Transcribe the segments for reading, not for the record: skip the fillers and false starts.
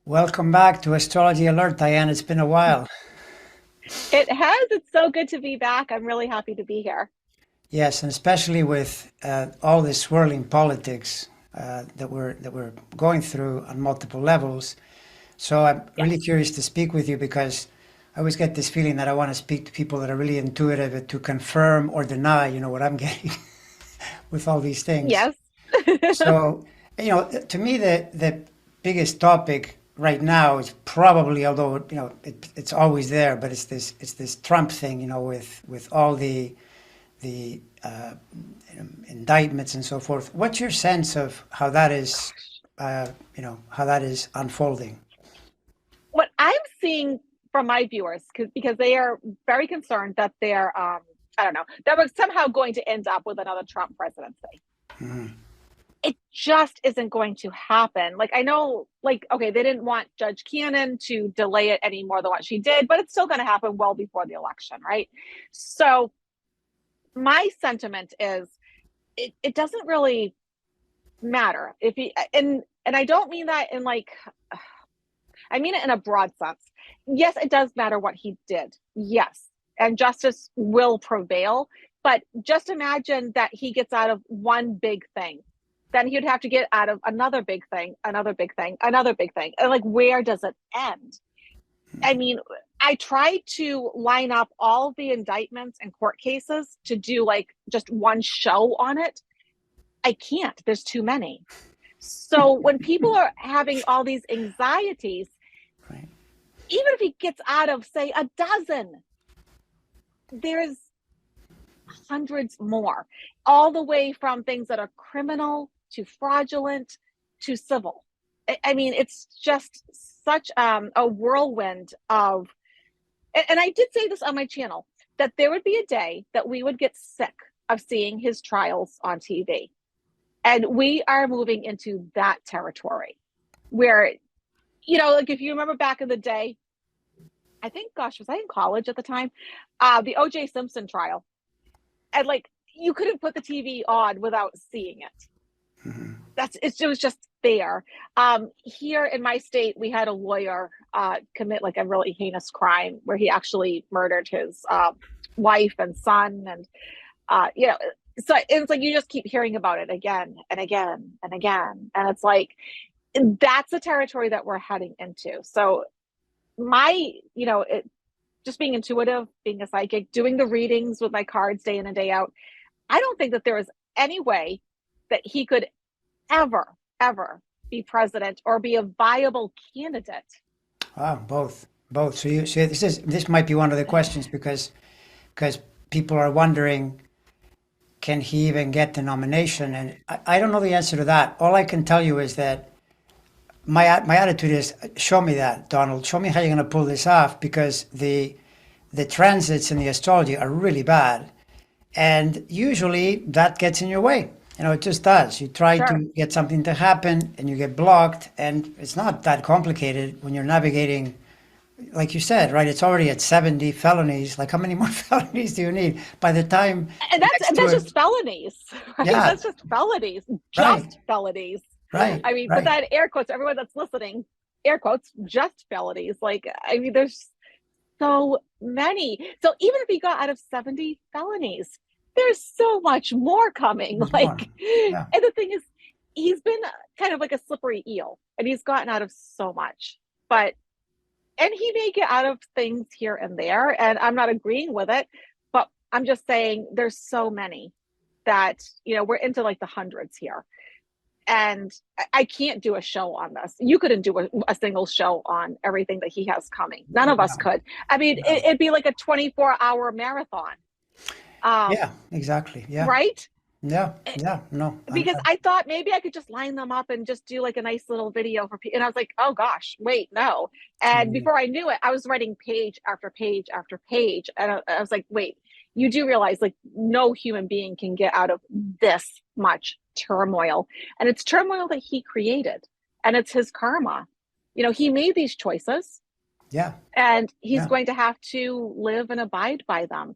Welcome back to Astrology Alert, Diane. It's been a while. It has. It's so good to be back. I'm really happy to be here. Yes, and especially with all this swirling politics that we're going through on multiple levels. So I'm really Yes. curious to speak with you because I always get this feeling that I want to speak to people that are really intuitive to confirm or deny, what I'm getting with all these things. Yes. So, to me, the biggest topic right now is probably, although it's always there, but it's this Trump thing, with all the indictments and so forth. What's your sense of how that is unfolding? What I'm seeing from my viewers, because they are very concerned that I don't know, that we're somehow going to end up with another Trump presidency. Mhm. It just isn't going to happen. Like, I know, like, okay, they didn't want Judge Cannon to delay it any more than what she did, but it's still going to happen well before the election, right? So, my sentiment is it doesn't really matter if he, and I don't mean that in like, I mean it in a broad sense. Yes, it does matter what he did. Yes, and justice will prevail. But just imagine that he gets out of one big thing, then he would have to get out of another big thing, another big thing, another big thing. And like, where does it end? I mean, I tried to line up all the indictments and court cases to do like just one show on it. I can't. There's too many. So when people are having all these anxieties, Right. even if he gets out of, say, a dozen, there's hundreds more, all the way from things that are criminal to fraudulent to civil. I mean, it's just such a whirlwind of, and I did say this on my channel, that there would be a day that we would get sick of seeing his trials on TV. And we are moving into that territory where, like if you remember back in the day, I think, gosh, was I in college at the time? The OJ Simpson trial. And like, you couldn't put the TV on without seeing it. Mhm. It was just there. Here in my state, we had a lawyer commit like a really heinous crime where he actually murdered his wife and son. And, you know, so it's like you just keep hearing about it again and again and again. And it's like, that's the territory that we're heading into. So my, just being intuitive, being a psychic, doing the readings with my cards day in and day out, I don't think that there is any way that he could ever, ever be president or be a viable candidate. Ah, both. So this might be one of the questions because people are wondering, can he even get the nomination? And I don't know the answer to that. All I can tell you is that my attitude is, show me that, Donald. Show me how you're going to pull this off, because the transits in the astrology are really bad, and usually that gets in your way. It just does. You try to Sure. get something to happen and you get blocked, and it's not that complicated when you're navigating, like you said, right? It's already at 70 felonies. Like, how many more felonies do you need by the time And next to that's it? just felonies, right? Yeah, That's just felonies, right, just felonies. right, I mean, put right. that in air quotes, everyone that's listening, air quotes, just felonies. Like, I mean, there's so many. So even if he got out of 70 felonies, there's so much more coming. There's more. Like, Yeah. and the thing is, he's been kind of like a slippery eel and he's gotten out of so much. But, and he may get out of things here and there, and I'm not agreeing with it, but I'm just saying there's so many that, we're into like the hundreds here. And I can't do a show on this. You couldn't do a single show on everything that he has coming. None of us No, could. I mean, no. it'd be like a 24-hour marathon, Yeah, exactly. Yeah, right? yeah, yeah. No, Because I thought maybe I could just line them up and just do like a nice little video for people. And I was like, oh gosh, wait, no. And mhm. before I knew it, I was writing page after page after page. And I was like, wait, you do realize like no human being can get out of this much turmoil. And it's turmoil that he created. And it's his karma. He made these choices Yeah, and he's yeah. going to have to live and abide by them.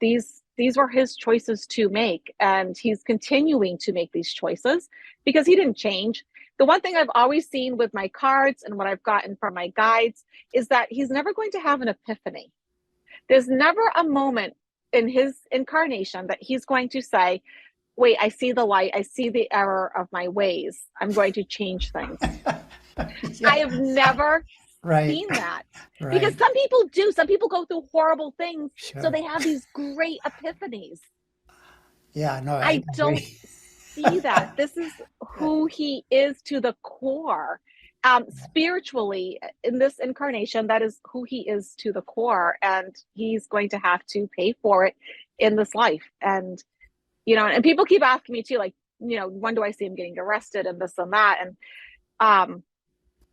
These were his choices to make, and he's continuing to make these choices because he didn't change. the one thing I've always seen with my cards and what I've gotten from my guides is that he's never going to have an epiphany. There's never a moment in his incarnation that he's going to say, wait, I see the light. I see the error of my ways. I'm going to change things. Yeah. I have never Right. seen that because Right. some people do. Some people go through horrible things. So Sure. they have these great epiphanies. Yeah. No, I I don't agree. see that. This is who he is to the core. Spiritually, in this incarnation, that is who he is to the core. And he's going to have to pay for it in this life. And, and people keep asking me too, like, when do I see him getting arrested and this and that? And,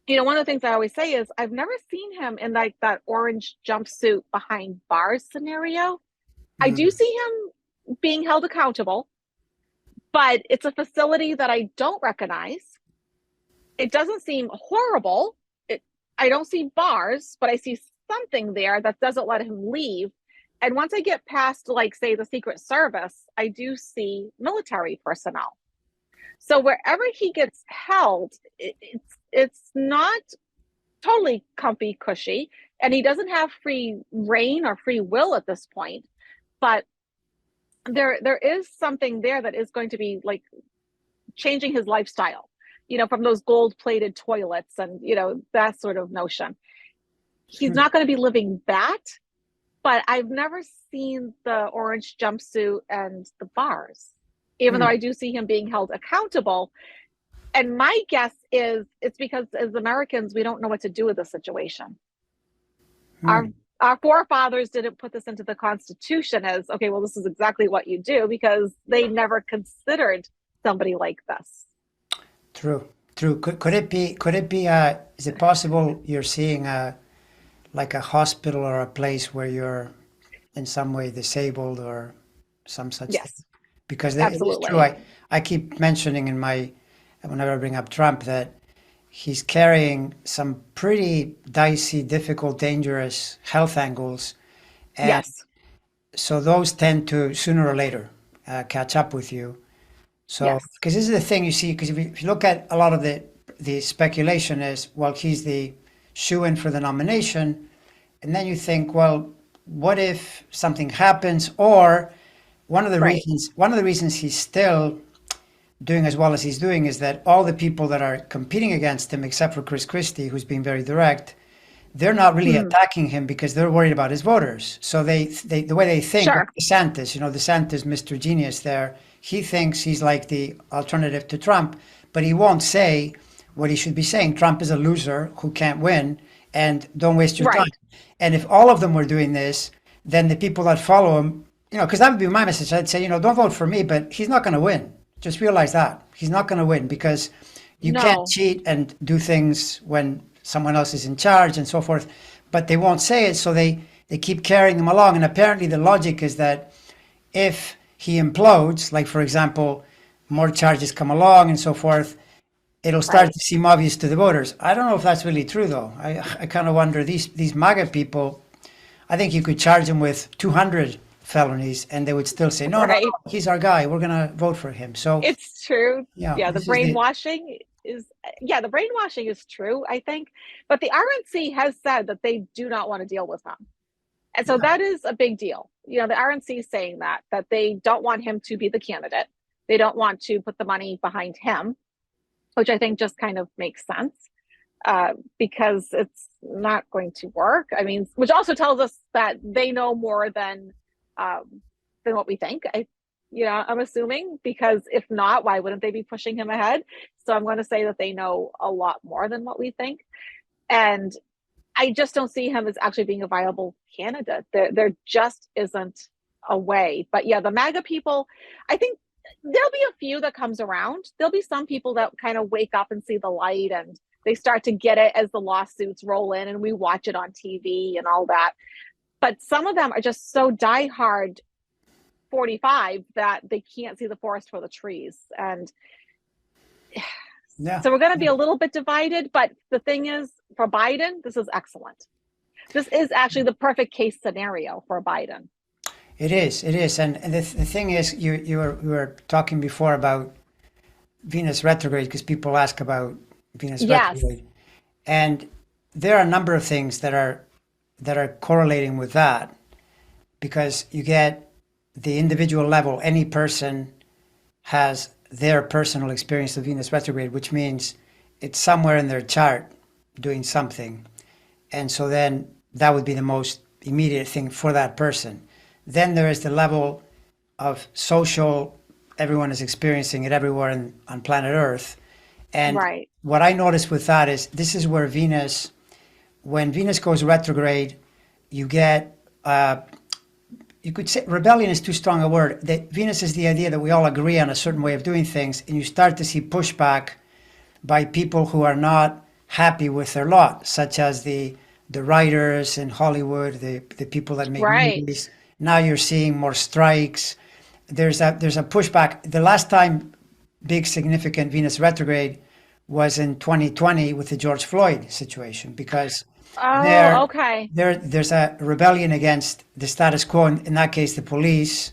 one of the things I always say is I've never seen him in like that orange jumpsuit behind bars scenario. I do Mm. see him being held accountable, but it's a facility that I don't recognize. It doesn't seem horrible. I don't see bars, but I see something there that doesn't let him leave. And once I get past, like, say, the Secret Service, I do see military personnel. So wherever he gets held, it's not totally comfy, cushy, and he doesn't have free reign or free will at this point. But there is something there that is going to be like changing his lifestyle, from those gold-plated toilets and that sort of notion. He's not going to be living that, but I've never seen the orange jumpsuit and the bars, even though I do see him being held accountable. And my guess is it's because as Americans, we don't know what to do with the situation. Our forefathers didn't put this into the Constitution as, okay, well, this is exactly what you do, because they never considered somebody like this. True. True. Could it be? Is it possible you're seeing like a hospital or a place where you're in some way disabled or some such thing? Yes, Because it is true. absolutely. I keep mentioning whenever I bring up Trump that he's carrying some pretty dicey, difficult, dangerous health angles, and Yes, so those tend to sooner or later catch up with you. So, yes, because this is the thing you see, because if you look at a lot of the speculation is, well, he's the shoe-in for the nomination, and then you think, well, what if something happens? Or right, one of the reasons he's still doing as well as he's doing is that all the people that are competing against him, except for Chris Christie, who's being very direct, they're not really hmm, attacking him because they're worried about his voters. So the way they think, like sure, DeSantis, DeSantis, Mr. Genius there, he thinks he's like the alternative to Trump, but he won't say what he should be saying. Trump is a loser who can't win, and don't waste your time. right. And if all of them were doing this, then the people that follow him, because that would be my message. I'd say, don't vote for me, but he's not going to win. Just realize that he's not going to win because you can't No, cheat and do things when someone else is in charge and so forth. But they won't say it, so they keep carrying them along. And apparently, the logic is that if he implodes, like for example, more charges come along and so forth, it'll start right. to seem obvious to the voters. I don't know if that's really true, though. I kind of wonder these MAGA people. I think you could charge them with 200 felonies, and they would still say, no, no, no, Right. he's our guy. We're gonna vote for him. So It's true. yeah, Yeah, the this is the brainwashing is, yeah, the brainwashing is true, I think. But the RNC has said that they do not want to deal with him. And so that is a big deal. The RNC is saying that they don't want him to be the candidate. They don't want to put the money behind him, which I think just kind of makes sense, because it's not going to work. I mean, which also tells us that they know more than what we think. I'm assuming, because if not, why wouldn't they be pushing him ahead? So I'm going to say that they know a lot more than what we think. And I just don't see him as actually being a viable candidate. There just isn't a way. But yeah, the MAGA people, I think there'll be a few that comes around. There'll be some people that kind of wake up and see the light, and they start to get it as the lawsuits roll in and we watch it on TV and all that. But some of them are just so diehard 45 that they can't see the forest for the trees. And yeah. so we're going to be a little bit divided. But the thing is, for Biden, this is excellent. This is actually the perfect case scenario for Biden. It is. It is. And the thing is, we were talking before about Venus retrograde because people ask about Venus Yes. retrograde. And there are a number of things that are correlating with that because you get the individual level. Any person has their personal experience of Venus retrograde, which means it's somewhere in their chart doing something. And so then that would be the most immediate thing for that person. Then there is the level of social, everyone is experiencing it everywhere on planet Earth. And Right. what I noticed with that is this is where Venus, when Venus goes retrograde, you get, you could say rebellion is too strong a word. That Venus is the idea that we all agree on a certain way of doing things, and you start to see pushback by people who are not happy with their lot, such as the writers in Hollywood, the people that make Right. movies. Now you're seeing more strikes. There's a pushback. The last time big significant Venus retrograde was in 2020 with the George Floyd situation because Oh, there okay. there's a rebellion against the status quo. In that case, the police,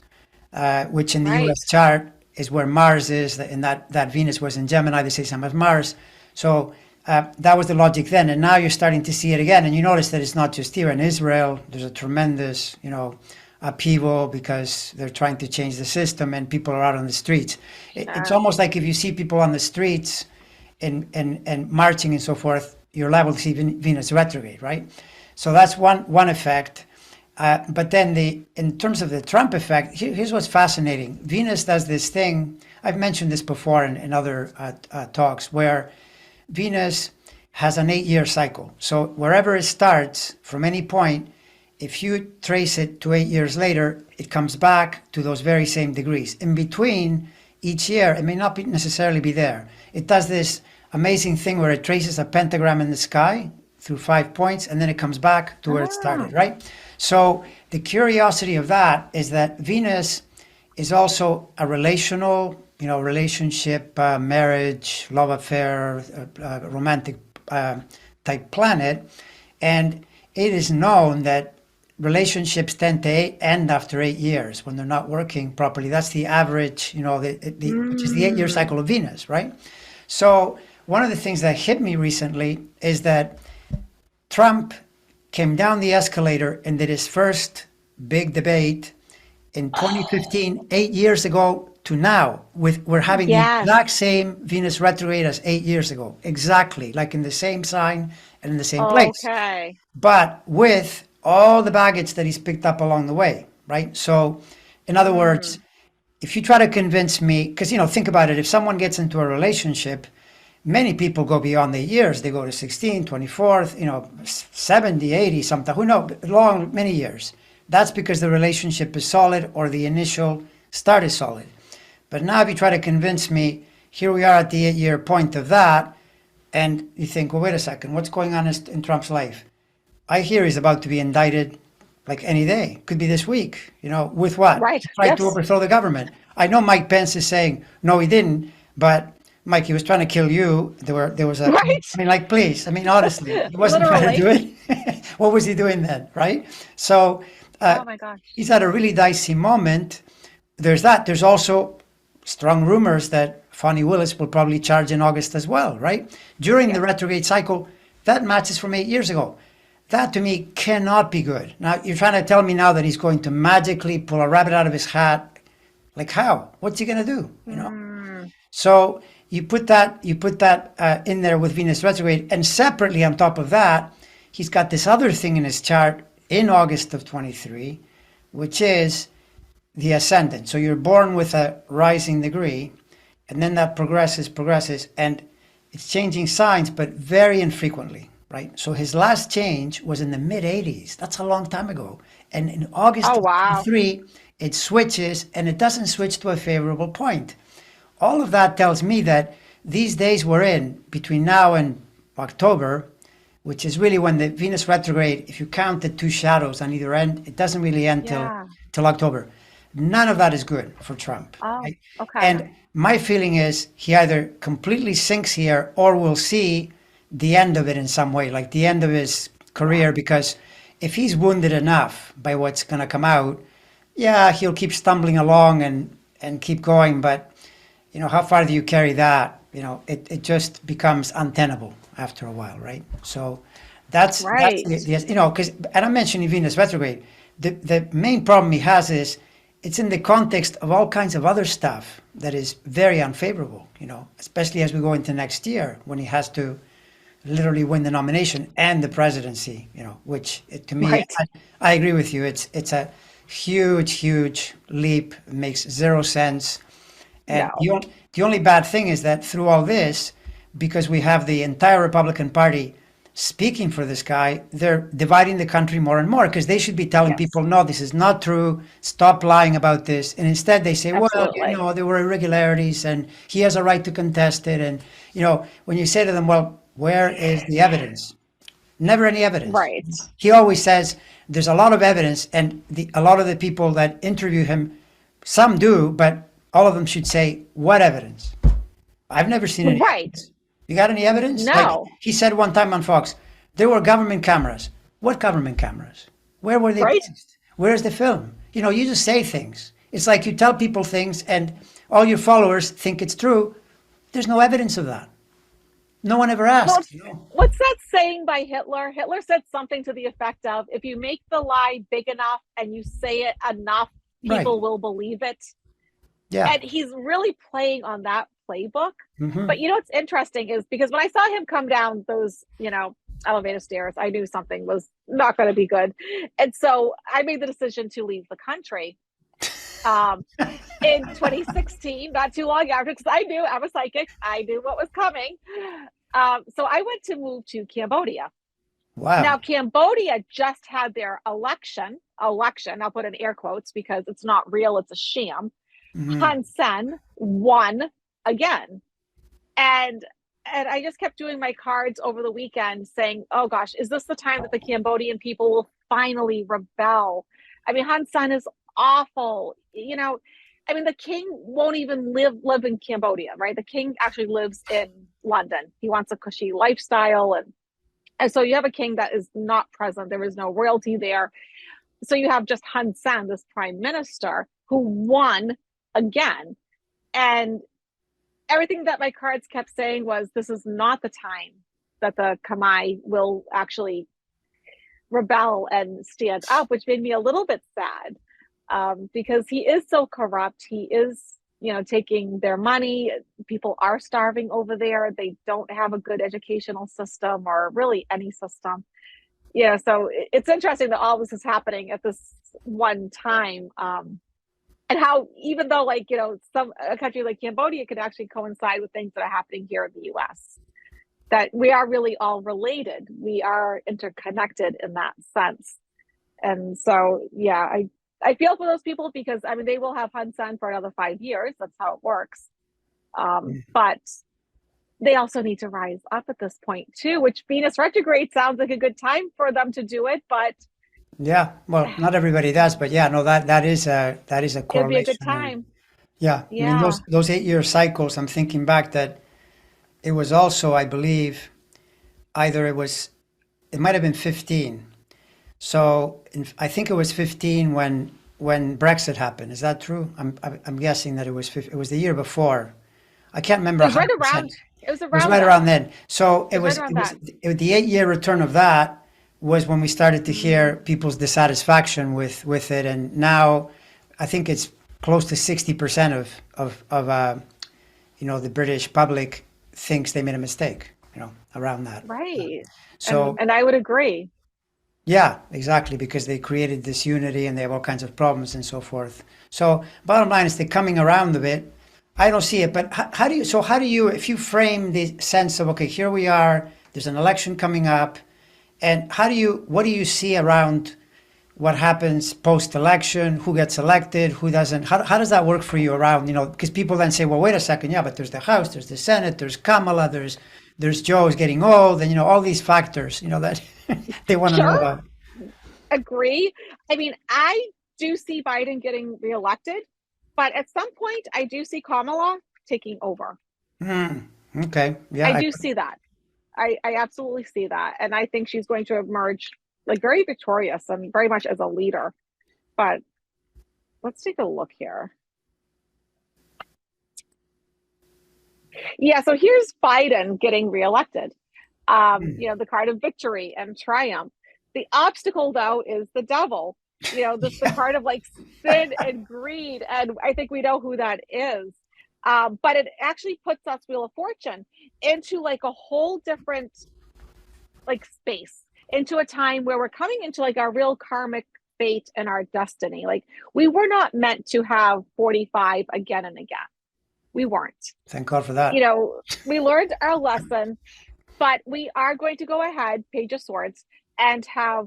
which in the Right. U.S. chart is where Mars is, and that Venus was in Gemini. They say some of Mars. So that was the logic then, and now you're starting to see it again. And you notice that it's not just here in Israel. There's a tremendous, upheaval because they're trying to change the system, and people are out on the streets. It's Sure. almost like if you see people on the streets and marching and so forth, you're liable to see Venus retrograde, right? So that's one effect. But then in terms of the Trump effect, here's what's fascinating. Venus does this thing. I've mentioned this before in other talks, where Venus has an 8-year cycle. So wherever it starts, from any point, if you trace it to 8 years later, it comes back to those very same degrees. In between each year, it may not necessarily be there. It does this amazing thing where it traces a pentagram in the sky through 5 points, and then it comes back to where it Ah, started, right? So the curiosity of that is that Venus is also a relational, relationship, marriage, love affair, romantic type planet. And it is known that relationships tend to end after 8 years when they're not working properly. That's the average, which is the 8-year mm, cycle of Venus, right? So one of the things that hit me recently is that Trump came down the escalator and did his first big debate in 2015, 8 years ago to now. We're having the yes. exact same Venus retrograde as 8 years ago, exactly, like in the same sign and in the same place, Okay. but with all the baggage that he's picked up along the way, right? So, in other words, Mm, if you try to convince me, because think about it, if someone gets into a relationship, many people go beyond the years. They go to 16, 24, 70, 80, something, who knows, long, many years. That's because the relationship is solid or the initial start is solid. But now if you try to convince me, here we are at the 8-year point of that, and you think, well, wait a second, what's going on in Trump's life? I hear he's about to be indicted like any day. Could be this week. With what? right. He tried to Yes. overthrow the government. I know Mike Pence is saying no, he didn't, but Mike, he was trying to kill you. There was a. Right. I mean, like, please. I mean, honestly, he wasn't trying to Literally. do it. What was he doing then, right? So Oh my gosh. he's at a really dicey moment. There's that. There's also strong rumors that Fani Willis will probably charge in August as well, right? During the Yeah. retrograde cycle, that match is from 8 years ago. That to me cannot be good. Now, you're trying to tell me now that he's going to magically pull a rabbit out of his hat. Like how? What's he going to do? Mm, So you put that in there with Venus retrograde, and separately on top of that, he's got this other thing in his chart in August of 23, which is the ascendant. So you're born with a rising degree, and then that progresses, and it's changing signs, but very infrequently, right? So his last change was in the mid 80s. That's a long time ago. And in August oh of wow. 23, it switches, and it doesn't switch to a favorable point. All of that tells me that these days we're in between now and October, which is really when the Venus retrograde, if you count the two shadows on either end, it doesn't really end Yeah. till October. None of that is good for Trump. Oh, Right? okay. And my feeling is he either completely sinks here or we'll see the end of it in some way, like the end of his Yeah. career, because if he's wounded enough by what's going to come out, yeah, he'll keep stumbling along and keep going. But how far do you carry that it just becomes untenable after a while, right? So that's Right. because, and I'm mentioning Venus retrograde. The main problem he has is it's in the context of all kinds of other stuff that is very unfavorable, especially as we go into next year when he has to literally win the nomination and the presidency, which to me, Right. I agree with you. It's a huge leap. It makes zero sense. And No. the only bad thing is that through all this, because we have the entire Republican Party speaking for this guy, they're dividing the country more and more because they should be telling Yes. people, no, this is not true. Stop lying about this. And instead they say, well, Absolutely. there were irregularities and he has a right to contest it. And, when you say to them, well, where is the evidence? Never any evidence. Right. He always says there's a lot of evidence, and a lot of the people that interview him, some do, but all of them should say, what evidence? I've never seen any Right. evidence. You got any evidence? Like No. he said one time on Fox, there were government cameras. What government cameras? Where were they Right. placed? Where's the film? You just say things. It's like you tell people things and all your followers think it's true. There's no evidence of that. No one ever Well, asked. what's that saying by Hitler? Hitler said something to the effect of, if you make the lie big enough and you say it enough, Right. people will believe it. Yeah. And he's really playing on that playbook. Hmm. But what's interesting is because when I saw him come down those, elevator stairs, I knew something was not going to be good. And so I made the decision to leave the country um, in 2016, not too long after, because I knew I'm a psychic. I knew what was coming. So I went to move to Cambodia. Now, Wow. Cambodia just had their election, I'll put in air quotes because it's not real, it's a sham. Hmm. Hun Sen won again. And I just kept doing my cards over the weekend saying, oh gosh, is this the time that the Cambodian people will finally rebel? I mean, Hun Sen is awful. The king won't even live in Cambodia, right? The king actually lives in London. He wants a cushy lifestyle. And so you have a king that is not present. There is no royalty there. So you have just Hun Sen, this prime minister, who won again. And everything that my cards kept saying was, this is not the time that the Khmer will actually rebel and stand up, which made me a little bit sad because he is so corrupt. He is, taking their money. People are starving over there. They don't have a good educational system or really any system. Yeah, so it's interesting that all this is happening at this one time. And how, even though, a country like Cambodia could actually coincide with things that are happening here in the US, that we are really all related. We are interconnected in that sense. And so, yeah, I feel for those people because, they will have Hun Sen for another 5 years. That's how it works. But they also need to rise up at this point too, which Venus retrograde sounds like a good time for them to do it, but Yeah. Well, not everybody does, but yeah, no, that is a it'd be a good correlation. And time. yeah, I mean Yeah. those 8 year cycles. I'm thinking back that it was also, I believe, either it might have been 15. So I think it was 15 when Brexit happened. Is that true? I'm guessing that it was the year before. I can't remember It was right 100%. around, it was It was around right then. around then. So It was right around that. the 8 year return of that was when we started to hear Mm, people's dissatisfaction with it, and now I think it's close to 60% of the British public thinks they made a mistake, around that. right. And So and I would agree. yeah, exactly, because they created this unity and they have all kinds of problems and so forth. So bottom line is they're coming around a bit. I don't see it, but how do you, if you frame the sense of, okay, here we are, there's an election coming up, and what do you see around what happens post-election, who gets elected, who doesn't? How does that work for you around, because people then say, well, wait a second, yeah, but there's the House, there's the Senate, there's Kamala, there's Joe's getting old, and, all these factors, that they want to know Sure, about. agree. I do see Biden getting reelected, but at some point, I do see Kamala taking over. Hmm. Okay. Yeah. I do see that. I absolutely see that. And I think she's going to emerge like very victorious and very much as a leader. But let's take a look here. Yeah, so here's Biden getting reelected. Hmm. The card of victory and triumph. The obstacle, though, is the devil. This the Yeah. card of like sin and greed, and I think we know who that is. But it actually puts us Wheel of Fortune into like a whole different like space, into a time where we're coming into like our real karmic fate and our destiny. Like we were not meant to have 45 again and again. We weren't. Thank God for that. We learned our lesson, but we are going to go ahead, Page of Swords, and have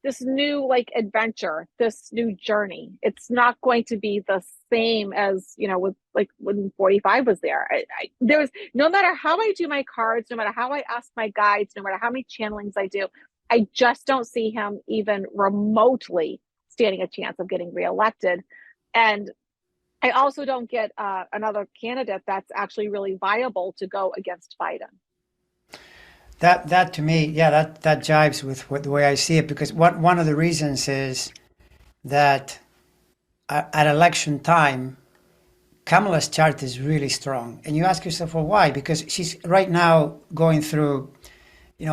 this new like adventure, this new journey. It's not going to be the same as with like when 45 was there. There was, no matter how I do my cards, no matter how I ask my guides, no matter how many channelings I do, I just don't see him even remotely standing a chance of getting reelected. And I also don't get another candidate that's actually really viable to go against Biden. That to me, yeah, that jives with the way I see it, because one of the reasons is that at election time, Kamala's chart is really strong, and you ask yourself, well, why? Because she's right now going through,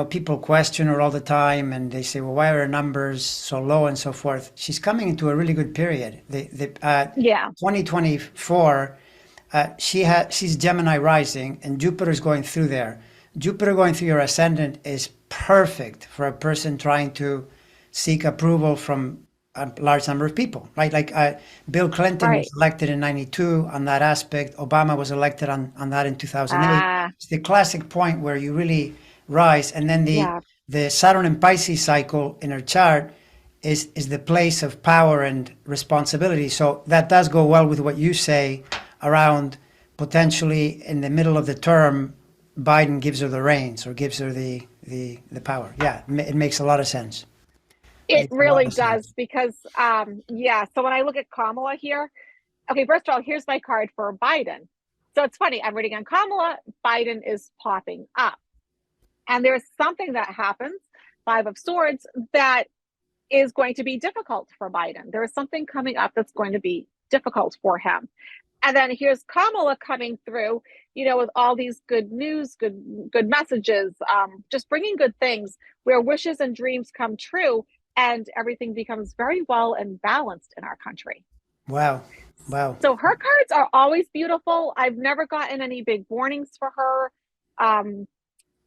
people question her all the time, and they say, well, why are her numbers so low and so forth. She's coming into a really good period. The Yeah, 2024, she's Gemini rising, and Jupiter's going through there. Jupiter going through your ascendant is perfect for a person trying to seek approval from a large number of people, right? Like Bill Clinton was right. elected in 92 on that aspect. Obama was elected on that in 2008. Ah, It's the classic point where you really rise. And then yeah. the Saturn and Pisces cycle in her chart is the place of power and responsibility. So that does go well with what you say around potentially in the middle of the term, Biden gives her the reins or gives her the power. Yeah, it makes a lot of sense. It Makes a lot really of does sense. because, yeah. So when I look at Kamala here, okay, first of all, here's my card for Biden. So it's funny, I'm reading on Kamala, Biden is popping up. And there's something that happens, Five of Swords, that is going to be difficult for Biden. There is something coming up that's going to be difficult for him. And then here's Kamala coming through, with all these good news, good messages, just bringing good things where wishes and dreams come true, and everything becomes very well and balanced in our country. Wow, wow. So her cards are always beautiful. I've never gotten any big warnings for her. Um,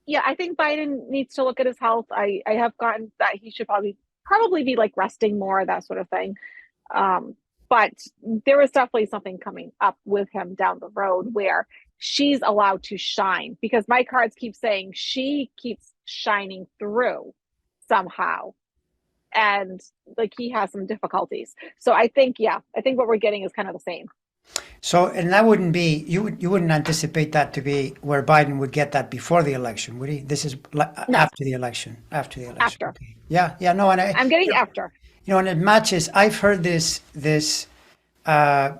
yeah, I think Biden needs to look at his health. I have gotten that he should probably be like resting more, that sort of thing. Um, but there is definitely something coming up with him down the road where she's allowed to shine, because my cards keep saying she keeps shining through somehow. And like he has some difficulties. So I think, yeah, I think what we're getting is kind of the same. So, and that wouldn't be you wouldn't anticipate that to be where Biden would get that before the election, would he? This is No, after the election. After the election. after. Okay. Yeah, yeah. No, and I'm getting after. and it matches. I've heard uh,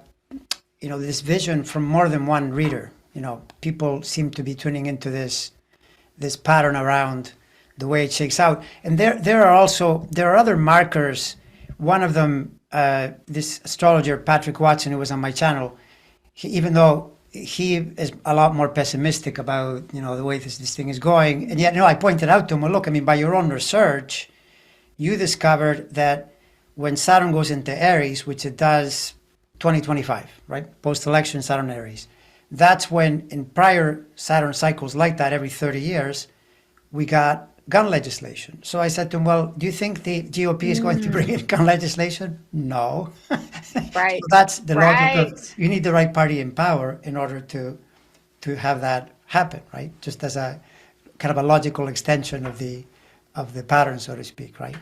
this vision from more than one reader. People seem to be tuning into this pattern around the way it shakes out. And there are other markers. One of them, this astrologer Patrick Watson, who was on my channel, even though he is a lot more pessimistic about the way this thing is going, and yet I pointed out to him, well, look, I mean, by your own research, you discovered that when Saturn goes into Aries, which it does 2025, right? Post-election Saturn Aries. That's when in prior Saturn cycles like that, every 30 years, we got gun legislation. So I said to him, well, do you think the GOP is going to bring in gun legislation? No. So Right. that's the logic of Right. you need the right party in power in order to have that happen, right? Just as a kind of a logical extension of the pattern, so to speak, right?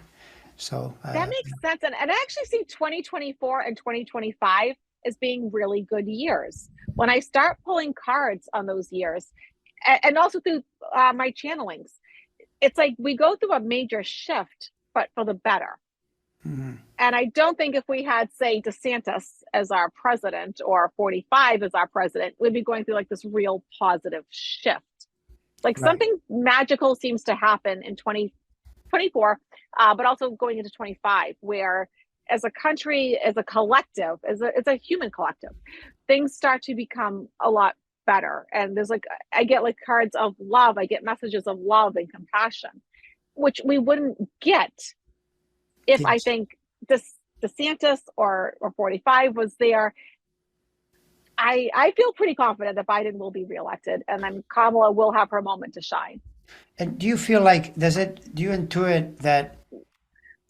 So That makes sense. And I actually see 2024 and 2025 as being really good years. When I start pulling cards on those years, and also through my channelings, it's like we go through a major shift, but for the better. mhm, And I don't think if we had, say, DeSantis as our president or 45 as our president, we'd be going through like this real positive shift. Like right. something magical seems to happen in 2024, but also going into 25, where as a country, as a collective, as a human collective, things start to become a lot better. And there's like, I get like cards of love, I get messages of love and compassion, which we wouldn't get if I Yes. think this DeSantis or 45 was there. I feel pretty confident that Biden will be reelected, and then Kamala will have her moment to shine. And do you feel like, do you intuit that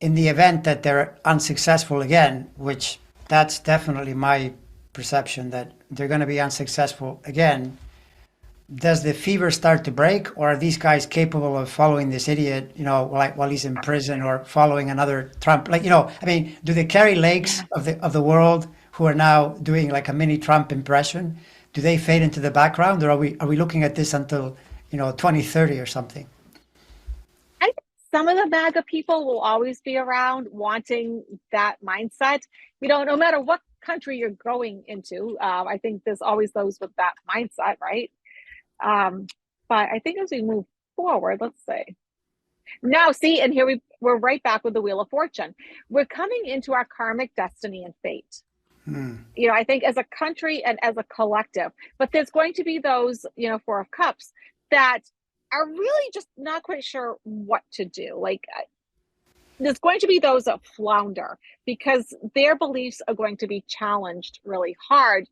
in the event that they're unsuccessful again, which that's definitely my perception that they're going to be unsuccessful again, does the fever start to break, or are these guys capable of following this idiot, like while he's in prison, or following another Trump? Like, I mean, do the Kerry Lakes of the world who are now doing like a mini Trump impression, do they fade into the background, or are we looking at this until 2030 or something? I think some of the MAGA people will always be around wanting that mindset. No matter what country you're going into, I think there's always those with that mindset, right? Um, but I think as we move forward, let's say now, see, and here we're right back with the Wheel of Fortune. We're coming into our karmic destiny and fate. I think as a country and as a collective, but there's going to be those, Four of Cups that are really just not quite sure what to do. Like, there's going to be those that flounder because their beliefs are going to be challenged really hard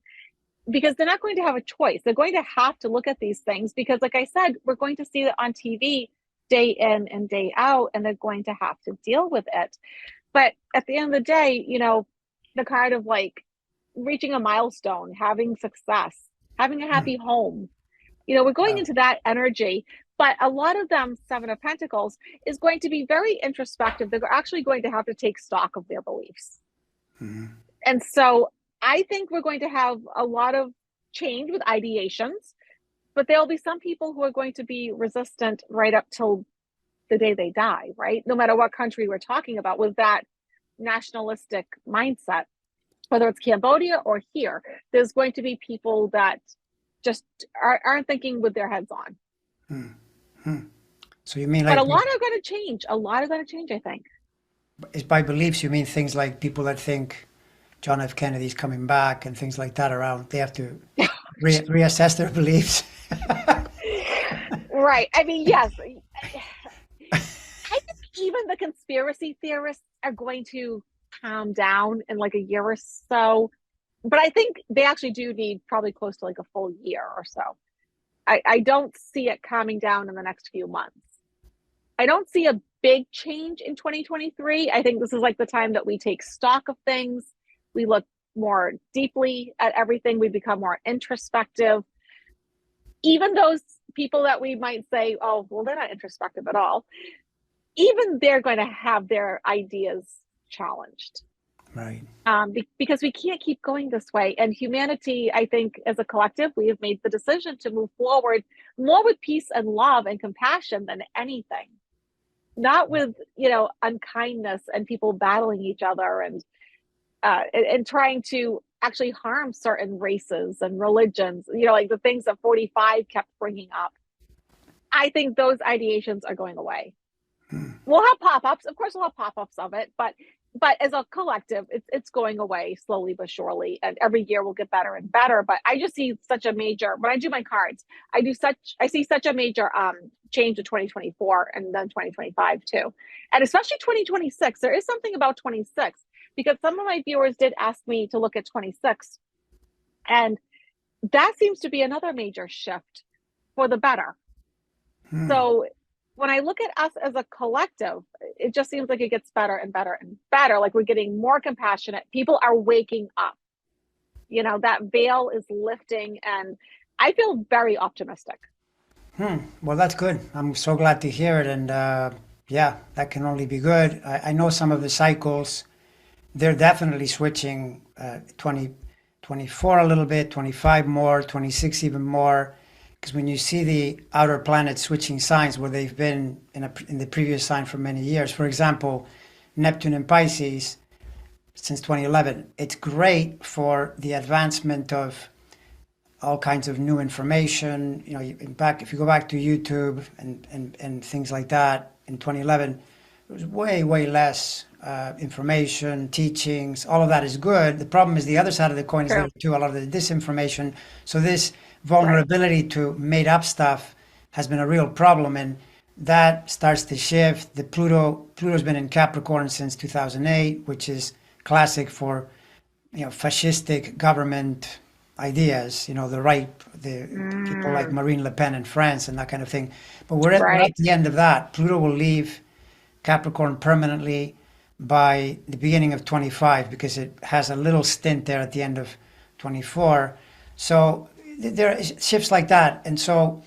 because they're not going to have a choice. They're going to have to look at these things because, like I said, we're going to see it on TV day in and day out, and they're going to have to deal with it. But at the end of the day, the card of like reaching a milestone, having success, having a happy home, we're going into that energy. But a lot of them, Seven of Pentacles, is going to be very introspective. They're actually going to have to take stock of their beliefs. And so I think we're going to have a lot of change with ideations, but there'll be some people who are going to be resistant right up till the day they die, right? No matter what country we're talking about, with that nationalistic mindset, whether it's Cambodia or here, there's going to be people that just aren't thinking with their heads on. So you mean But like, a lot are going to change. A lot are going to change, I think. is by beliefs, you mean things like people that think John F. Kennedy's coming back and things like that around, they have to reassess their beliefs? Right. I mean, yes. I think even the conspiracy theorists are going to calm down in like a year or so. But I think they actually do need probably close to like a full year or so. I don't see it calming down in the next few months. I don't see a big change in 2023. I think this is like the time that we take stock of things. We look more deeply at everything. We become more introspective. Even those people that we might say, oh, well, they're not introspective at all, even they're going to have their ideas challenged. Right. Because we can't keep going this way. And humanity, I think, as a collective, we have made the decision to move forward more with peace and love and compassion than anything. Not with, unkindness and people battling each other and trying to actually harm certain races and religions, like the things that 45 kept bringing up. I think those ideations are going away. We'll have pop-ups. Of course, we'll have pop-ups of it, but as a collective, it's going away slowly but surely. And every year will get better and better. But I just see such a major, when I do my cards, I see such a major change to 2024 and then 2025 too. And especially 2026. There is something about 26 because some of my viewers did ask me to look at 26. And that seems to be another major shift for the better. So when I look at us as a collective, it just seems like it gets better and better and better. Like we're getting more compassionate. People are waking up. That veil is lifting, and I feel very optimistic. Well, that's good. I'm so glad to hear it. And yeah, that can only be good. I know some of the cycles, they're definitely switching 2024 a little bit, 25 more, 26 even more. Because when you see the outer planets switching signs where they've been in the previous sign for many years, for example, Neptune in Pisces since 2011, it's great for the advancement of all kinds of new information. If you go back to YouTube and things like that in 2011, it was way less information, teachings. All of that is good. The problem is the other side of the coin is there too, a lot of the disinformation. So this Right. vulnerability to made up stuff has been a real problem, and that starts to shift. The Pluto's been in Capricorn since 2008, which is classic for fascistic government ideas. The right, the people like Mm, Marine Le Pen in France and that kind of thing. But we're at right. the end of that. Pluto will leave Capricorn permanently by the beginning of 25 because it has a little stint there at the end of 24. So there are shifts like that, and so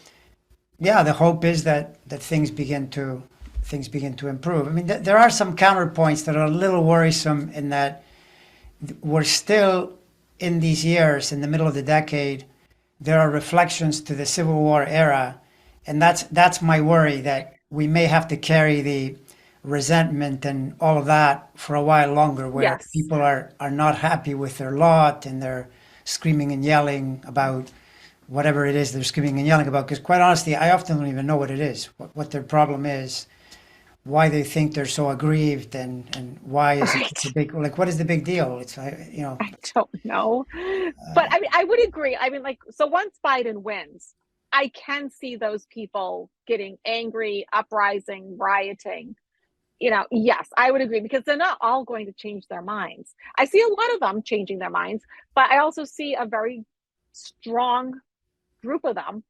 yeah, the hope is that things begin to improve. I mean, there are some counterpoints that are a little worrisome in that we're still in these years in the middle of the decade. There are reflections to the Civil War era, and that's my worry that we may have to carry the resentment and all of that for a while longer, where Yes. people are not happy with their lot and they're screaming and yelling about whatever it is they're screaming and yelling about. Because quite honestly, I often don't even know what it is, what their problem is, why they think they're so aggrieved, and why is it such a Right. big, like, what is the big deal? It's. I don't know. But I mean, I would agree. I mean, like, so once Biden wins, I can see those people getting angry, uprising, rioting. Yes, I would agree because they're not all going to change their minds. I see a lot of them changing their minds, but I also see a very strong group of them,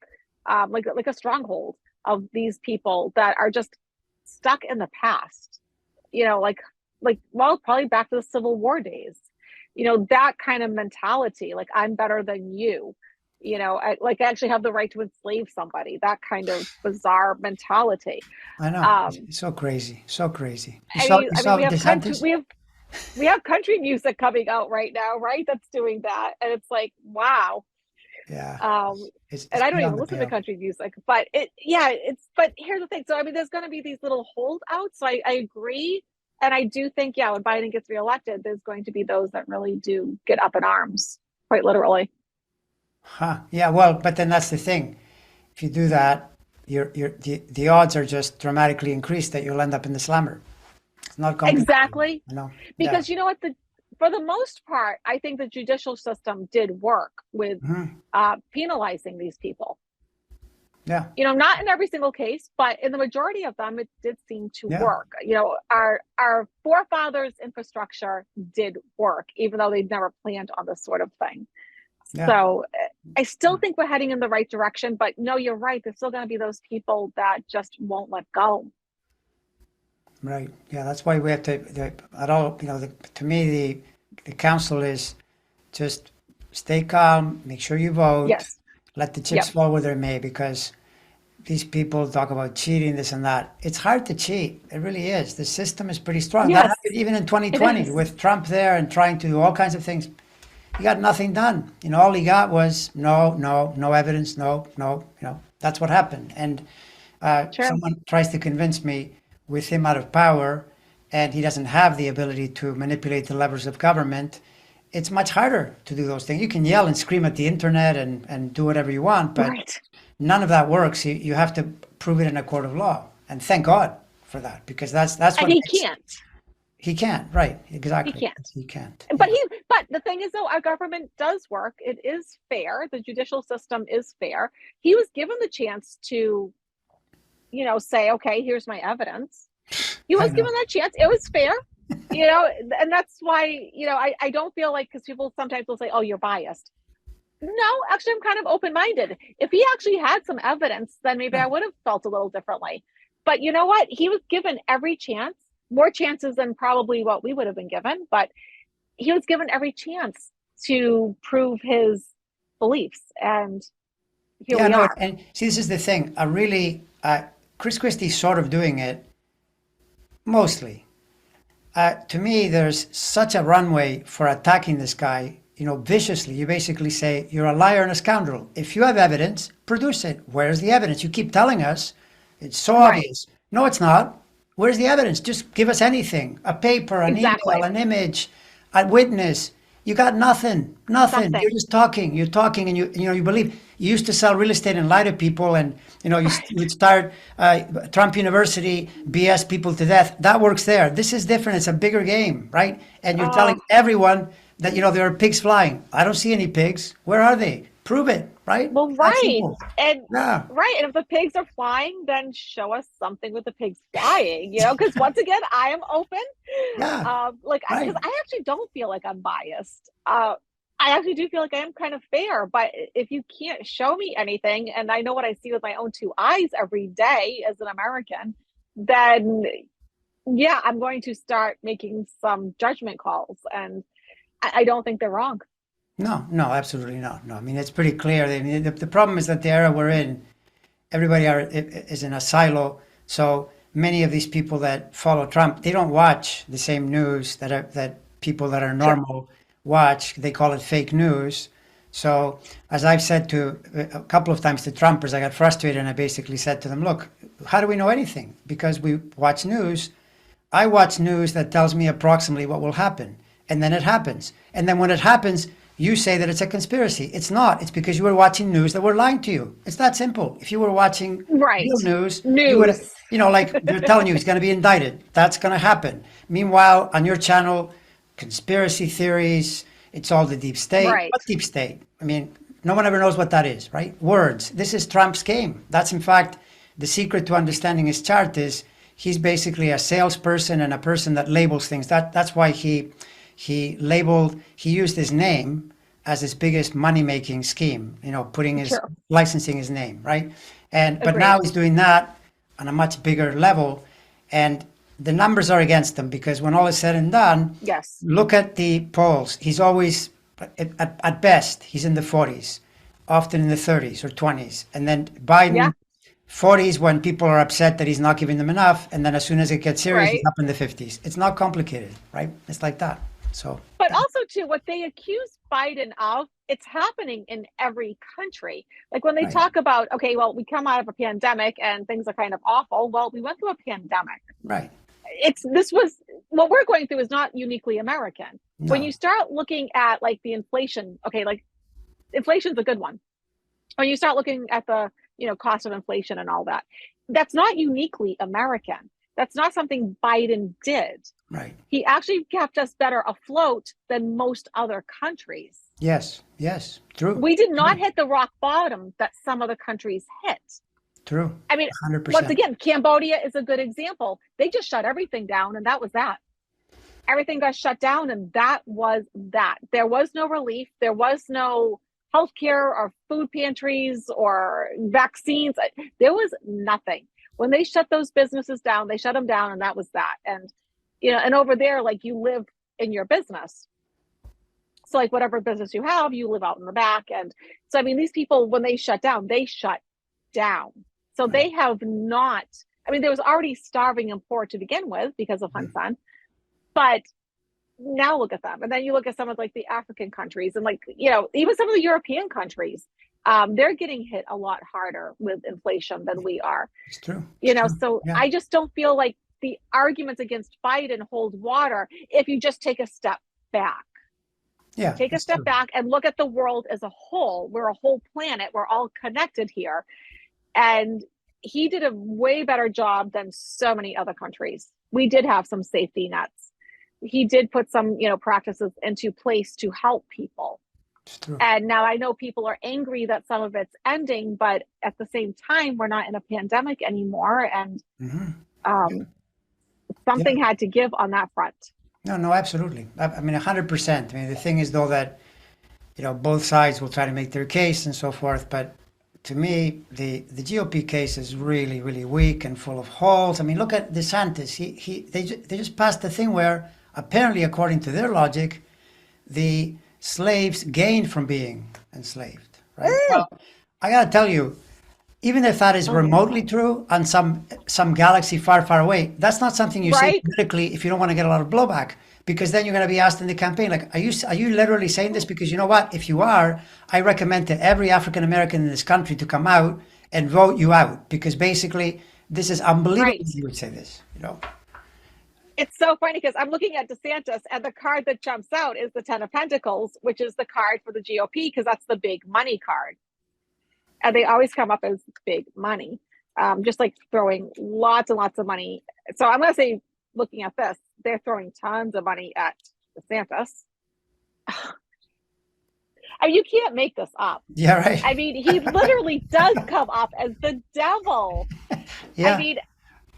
like a stronghold of these people that are just stuck in the past. Well, probably back to the Civil War days. That kind of mentality, like I'm better than you. I actually have the right to enslave somebody. That kind of bizarre mentality. I know. Um, It's so crazy, so crazy. You I saw mean, you I mean, saw we have country, DeSantis? we have country music coming out right now, right? That's doing that, and it's like, wow. Yeah, Um, it's and I don't beyond even the listen to pale. country music, but but here's the thing. So, I mean, there's going to be these little holdouts. So I agree. And I do think, yeah, when Biden gets reelected, there's going to be those that really do get up in arms, quite literally. Huh. Yeah, well, but then that's the thing. If you do that, the odds are just dramatically increased that you'll end up in the slammer. It's not complicated, Exactly. you know? Yeah. Because you know what? For the most part, I think the judicial system did work with Hmm. penalizing these people. Yeah. Not in every single case, but in the majority of them, it did seem to Yeah. work. Our forefathers' infrastructure did work, even though they'd never planned on this sort of thing. Yeah. So I still think we're heading in the right direction, but no, you're right. There's still going to be those people that just won't let go. Right. Yeah. That's why we have to, at all, to me, the counsel is just stay calm, make sure you vote, Yes. let the chips Yep. fall where they may, because these people talk about cheating, this and that. It's hard to cheat. It really is. The system is pretty strong. That Yes, happened even in it 2020 is. with Trump there and trying to do all kinds of things. He got nothing done. All he got was no, no, no evidence, no, no. That's what happened. And True. someone tries to convince me with him out of power and he doesn't have the ability to manipulate the levers of government, it's much harder to do those things. You can yell and scream at the internet and do whatever you want, but Right. none of that works. You have to prove it in a court of law. And thank God for that, because that's And what he makes can't. he can't. Right. He Exactly. can't. He can't. But Yeah. the thing is, though, our government does work. It is fair. The judicial system is fair. He was given the chance to, say, okay, here's my evidence. He I was know. given that chance. It was fair. And that's why, I don't feel like, because people sometimes will say, oh, you're biased. No, actually, I'm kind of open minded. If he actually had some evidence, then maybe I Yeah. would have felt a little differently. But you know what? He was given every chance, more chances than probably what we would have been given. But he was given every chance to prove his beliefs. And here Yeah, we no, are. and see, this is the thing. Chris Christie's sort of doing it mostly. To me, there's such a runway for attacking this guy, viciously. You basically say, you're a liar and a scoundrel. If you have evidence, produce it. Where's the evidence? You keep telling us. It's so Right. obvious. No, it's not. Where's the evidence? Just give us anything, a paper, an email, Exactly. an image, a witness. You got nothing, nothing. You're Something. just talking. You're talking, and you believe. You used to sell real estate and lie to people, and you Right. would start Trump University, BS people to death. That works there. This is different. It's a bigger game, right? And you're Oh, telling everyone that there are pigs flying. I don't see any pigs. Where are they? Prove it, right? Well, That right. simple. And Yeah, right. And if the pigs are flying, then show us something with the pigs flying, because once again, I am open. yeah, Like, because right. I actually don't feel like I'm biased. I actually do feel like I am kind of fair, but if you can't show me anything, and I know what I see with my own two eyes every day as an American, then yeah, I'm going to start making some judgment calls, and I don't think they're wrong. No, no, absolutely not. No, I mean, it's pretty clear. I mean, the problem is that the era we're in, everybody is in a silo. So many of these people that follow Trump, they don't watch the same news that people that are Sure. normal watch. They call it fake news. So as I've said to a couple of times to Trumpers, I got frustrated and I basically said to them, look, how do we know anything? Because we watch news. I watch news that tells me approximately what will happen, and then it happens. And then when it happens, you say that it's a conspiracy. It's not. It's because you were watching news that were lying to you. It's that simple. If you were watching Right. real news, you News. would, like they're telling you he's going to be indicted. That's going to happen. Meanwhile, on your channel, conspiracy theories, it's all the deep state. Right. What deep state? I mean, no one ever knows what that is, right? Words. This is Trump's game. That's, in fact, the secret to understanding his chart is he's basically a salesperson and a person that labels things. That's why he used his name as his biggest money making scheme. Putting his True. licensing his name, right? But Agreed. now he's doing that on a much bigger level, and the numbers are against him because when all is said and done, Yes. look at the polls. He's always at best he's in the 40s, often in the 30s or 20s, and then Yeah. Biden 40s when people are upset that he's not giving them enough, and then as soon as it gets serious, he's Right. up in the 50s. It's not complicated, right? It's like that. So, But also, too, what they accuse Biden of, it's happening in every country. Like when they right, talk about, okay, well, we come out of a pandemic and things are kind of awful. Well, we went through a pandemic. right. This was what we're going through is not uniquely American. When No, you start looking at like the inflation, okay, like inflation's a good one. When you start looking at the, cost of inflation and all that, that's not uniquely American. That's not something Biden did. right. He actually kept us better afloat than most other countries. Yes, yes. True, We did not true, hit the rock bottom that some other countries hit. true. I mean, once 100%. again, Cambodia is a good example. They just shut everything down, and that was that. Everything got shut down, and that was that. There was no relief. There was no healthcare or food pantries or vaccines. There was nothing. When they shut those businesses down, they shut them down, and that was that. And and over there, like you live in your business. So like whatever business you have, you live out in the back. And so I mean, these people, when they shut down, they shut down. So Right. they have not, I mean, there was already starving and poor to begin with because of Hun Mhm. Sen. But now look at them. And then you look at some of like the African countries and like, even some of the European countries. They're getting hit a lot harder with inflation than we are. It's true. It's true. So Yeah, I just don't feel like the arguments against Biden hold water if you just take a step back. yeah, Take a it's step true. back and look at the world as a whole. We're a whole planet. We're all connected here. And he did a way better job than so many other countries. We did have some safety nets. He did put some, practices into place to help people. It's true. And now I know people are angry that some of it's ending, but at the same time, we're not in a pandemic anymore. And Hmm. Yeah, um, yeah. something had to give on that front. No, no, absolutely. I mean, 100%. I mean, the thing is, though, that, both sides will try to make their case and so forth. But to me, the GOP case is really, really weak and full of holes. I mean, look at DeSantis. They just passed the thing where apparently, according to their logic, the slaves gained from being enslaved, right? Well, I gotta tell you, even if that is Oh my remotely God. true on some galaxy far, far away, that's not something you say Right? politically if you don't want to get a lot of blowback, because then you're going to be asked in the campaign, like, are you literally saying this? Because you know what? If you are, I recommend to every African American in this country to come out and vote you out, because basically this is unbelievable. Right. You would say this. It's so funny because I'm looking at DeSantis and the card that jumps out is the 10 of Pentacles, which is the card for the GOP because that's the big money card. And they always come up as big money, just like throwing lots and lots of money. So I'm going to say, looking at this, they're throwing tons of money at DeSantis. I mean, you can't make this up. Yeah, right. I mean, he literally does come off as the devil. I Yeah, mean,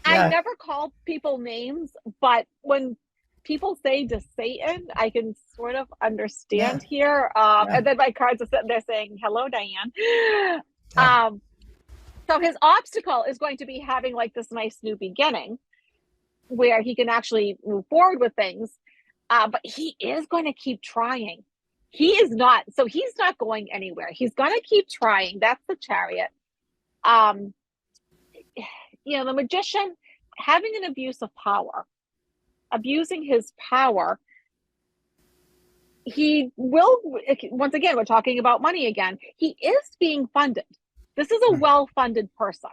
I yeah, never call people names, but when people say to Satan, I can sort of yeah, understand here. yeah, And then my cards are sitting there saying, "Hello, Diane." yeah. Um, so his obstacle is going to be having like this nice new beginning where he can actually move forward with things. But he is going to keep trying. He is not, so he's not going anywhere. He's going to keep trying. That's the Chariot. Um, the Magician having an abuse of power, abusing his power, he will, once again, we're talking about money again. He is being funded. This is a well funded person.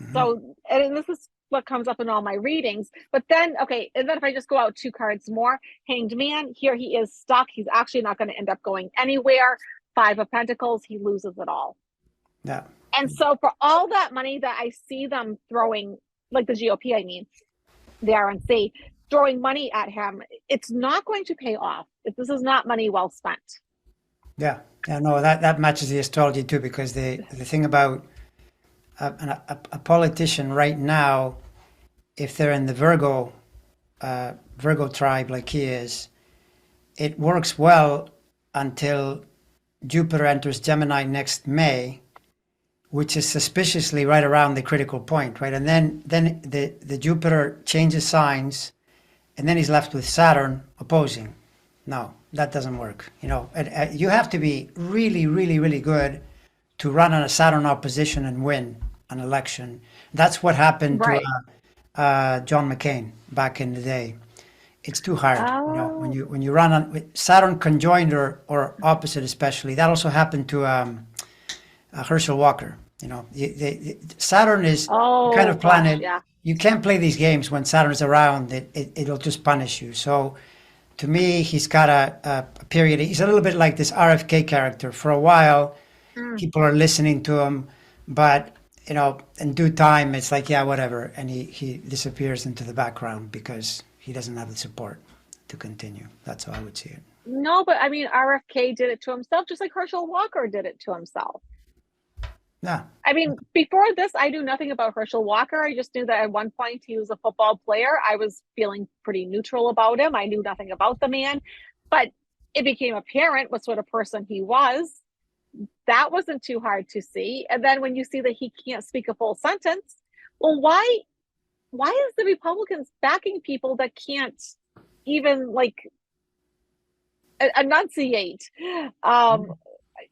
Mhm. So, and this is what comes up in all my readings. But then, okay, and then if I just go out 2 cards more, Hanged Man, here he is stuck. He's actually not going to end up going anywhere. 5 of Pentacles, he loses it all. Yeah, And so, for all that money that I see them throwing, like the GOP, I mean, the RNC, throwing money at him, it's not going to pay off. This is not money well spent. yeah, yeah. No, that matches the astrology too, because the thing about a politician right now, if they're in the Virgo tribe like he is, it works well until Jupiter enters Gemini next May, which is suspiciously right around the critical point, right? And then the Jupiter changes signs, and then he's left with Saturn opposing. No, that doesn't work. You have to be really, really, really good to run on a Saturn opposition and win an election. That's what happened to Right. John McCain back in the day. It's too hard, when Oh, you run on with Saturn conjoined or opposite, especially. That also happened to Herschel Walker. Saturn is the kind oh of gosh, planet yeah. you can't play these games when Saturn is around. It'll just punish you. So to me, he's got a period. He's a little bit like this RFK character. For a while, Mm. people are listening to him, but in due time, it's like, yeah, whatever, and he disappears into the background because he doesn't have the support to continue. That's how I would see it. No, but I mean, RFK did it to himself, just like Herschel Walker did it to himself. Yeah, I mean, before this, I knew nothing about Herschel Walker. I just knew that at one point he was a football player. I was feeling pretty neutral about him. I knew nothing about the man, but it became apparent what sort of person he was. That wasn't too hard to see. And then when you see that he can't speak a full sentence, well, why is the Republicans backing people that can't even like enunciate? Um,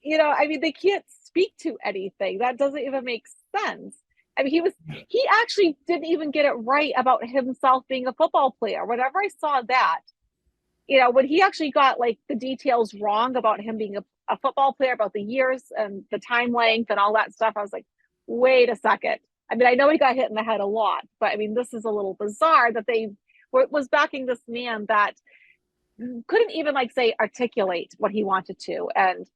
I mean, they can't speak to anything. That doesn't even make sense. I mean, he actually didn't even get it right about himself being a football player. Whenever I saw that, when he actually got like the details wrong about him being a football player, about the years and the time length and all that stuff, I was like, wait a second. I mean, I know he got hit in the head a lot, but I mean, this is a little bizarre that they was backing this man that couldn't even like say articulate what he wanted to. And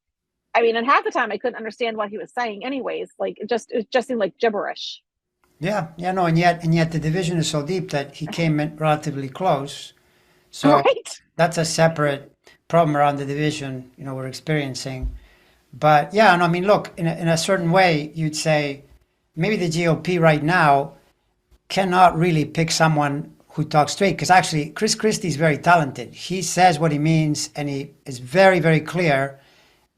I mean, and half the time I couldn't understand what he was saying anyways. Like it just seemed like gibberish. yeah, yeah. No, and yet the division is so deep that he came in relatively close. So Right? that's a separate problem around the division, we're experiencing. But yeah, and I mean, look, in a certain way, you'd say maybe the GOP right now cannot really pick someone who talks straight, because actually Chris Christie is very talented. He says what he means, and he is very, very clear.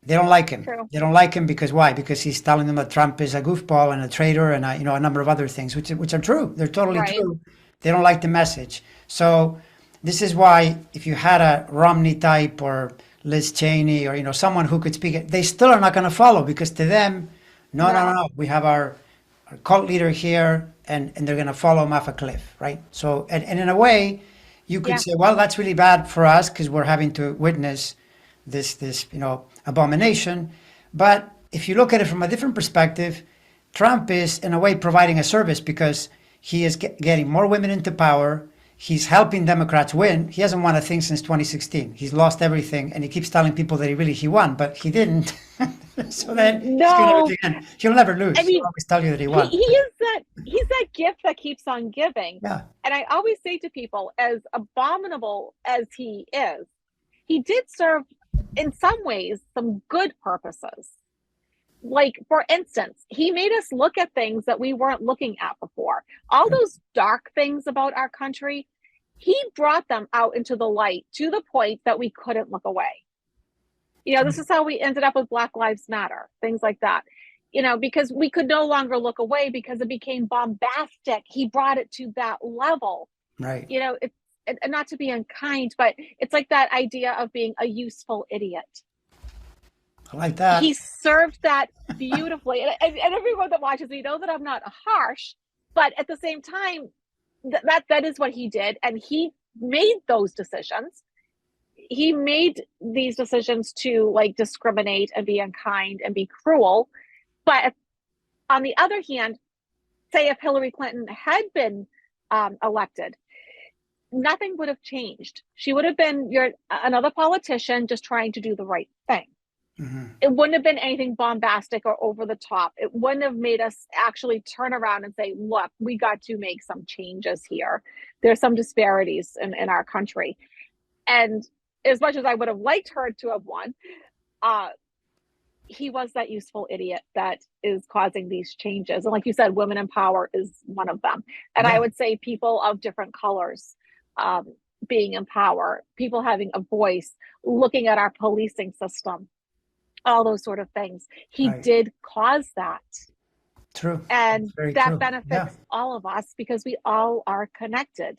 They don't like him. True. They don't like him because why? Because he's telling them that Trump is a goofball and a traitor, and a number of other things, which are true. They're totally Right. true. They don't like the message. So this is why if you had a Romney type or Liz Cheney or someone who could speak it, they still are not going to follow, because to them, no, no, no, No. no. We have our cult leader here, and they're going to follow him off a cliff, right? So and in a way, you could Yeah. say, well, that's really bad for us because we're having to witness this abomination. But if you look at it from a different perspective, Trump is in a way providing a service, because he is getting more women into power. He's helping Democrats win. He hasn't won a thing since 2016. He's lost everything, and he keeps telling people that he won, but he didn't. So then he's going to lose No. again. He'll never I lose. He'll mean, always tell you that he he, won. he is that he's that gift that keeps on giving. Yeah, And I always say to people, as abominable as he is, he did serve in some ways, some good purposes. Like, for instance, he made us look at things that we weren't looking at before. All those dark things about our country, he brought them out into the light to the point that we couldn't look away. This is how we ended up with Black Lives Matter, things like that. Because we could no longer look away because it became bombastic. He brought it to that level. Right. It's, and not to be unkind, but it's like that idea of being a useful idiot. I like that. He served that beautifully. And everyone that watches me knows that I'm not harsh, but at the same time, that is what he did. And he made those decisions. He made these decisions to like discriminate and be unkind and be cruel. But on the other hand, say if Hillary Clinton had been elected, nothing would have changed. She would have been another politician just trying to do the right thing. Mm-hmm. It wouldn't have been anything bombastic or over the top. It wouldn't have made us actually turn around and say, look, we got to make some changes here. There's some disparities in our country. And as much as I would have liked her to have won, he was that useful idiot that is causing these changes. And like you said, women in power is one of them. And I would say people of different colors being in power, people having a voice, looking at our policing system, all those sort of things. He did cause that. True. And that true. benefits all of us because we all are connected.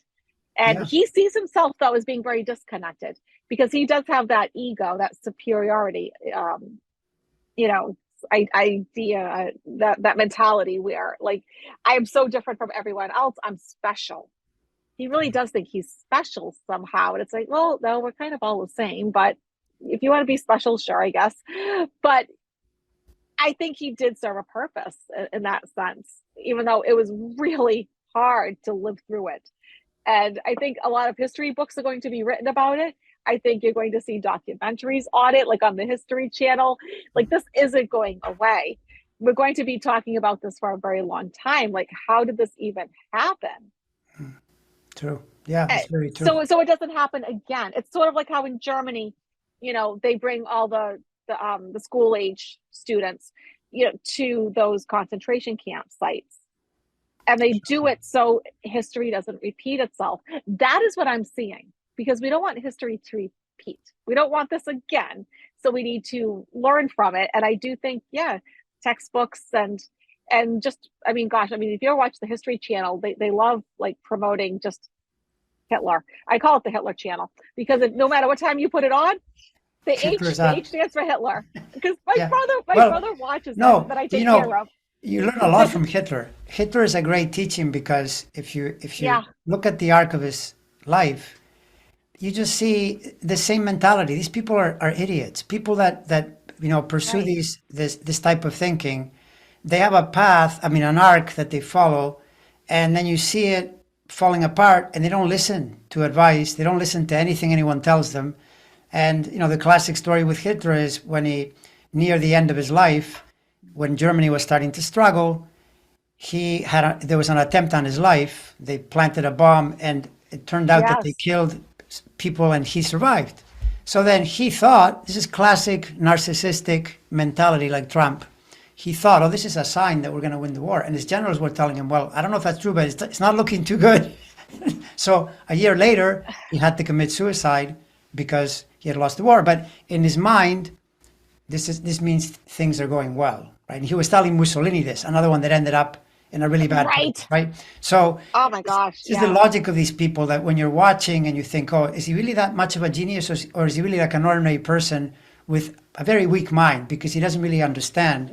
And he sees himself, though, as being very disconnected because he does have that ego, that superiority, idea, that mentality where, like, I am so different from everyone else. I'm special. He really does think he's special somehow. And it's like, well, no, we're kind of all the same. But if you want to be special, sure, I guess. But I think he did serve a purpose in that sense, even though it was really hard to live through it. And I think a lot of history books are going to be written about it. I think you're going to see documentaries on it, like on the History Channel. Like, this isn't going away. We're going to be talking about this for a very long time. Like, how did this even happen? True. Yeah, that's very true. So it doesn't happen again. It's sort of like how in Germany, they bring all the school age students, to those concentration camp sites. And they do it so history doesn't repeat itself. That is what I'm seeing, because we don't want history to repeat. We don't want this again. So we need to learn from it. And I do think, textbooks and just, if you ever watch the History Channel, they love like promoting just Hitler. I call it the Hitler Channel because no matter what time you put it on, the H stands for Hitler. Because my brother watches it that I take care of. You learn a lot from Hitler. Hitler is a great teaching because if you look at the arc of his life, you just see the same mentality. These people are idiots. People that pursue this type of thinking, they have a path, an arc that they follow, and then you see it falling apart, and they don't listen to advice. They don't listen to anything anyone tells them. And the classic story with Hitler is when he, near the end of his life, when Germany was starting to struggle, there was an attempt on his life. They planted a bomb, and it turned out that they killed people, and he survived. So then he thought, this is classic narcissistic mentality like Trump. He thought, oh, this is a sign that we're going to win the war. And his generals were telling him, well, I don't know if that's true, but it's not looking too good. So a year later, he had to commit suicide because he had lost the war. But in his mind, this means things are going well, right? And he was telling Mussolini this, another one that ended up in a really bad place, right? So, oh my gosh, this is the logic of these people that when you're watching and you think, oh, is he really that much of a genius, or is he really like an ordinary person with a very weak mind because he doesn't really understand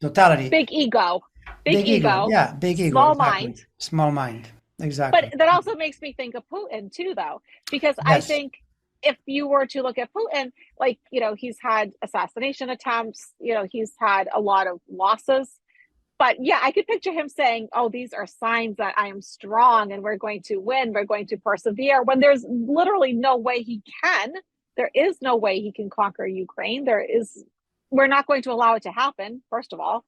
totality? Big ego. Yeah, big ego. Small mind. Small mind. Exactly. But that also makes me think of Putin too, though, because I think if you were to look at Putin, like, he's had assassination attempts, he's had a lot of losses. But I could picture him saying, oh, these are signs that I am strong and we're going to win. We're going to persevere, when there's literally no way he can. There is no way he can conquer Ukraine. We're not going to allow it to happen. First of all,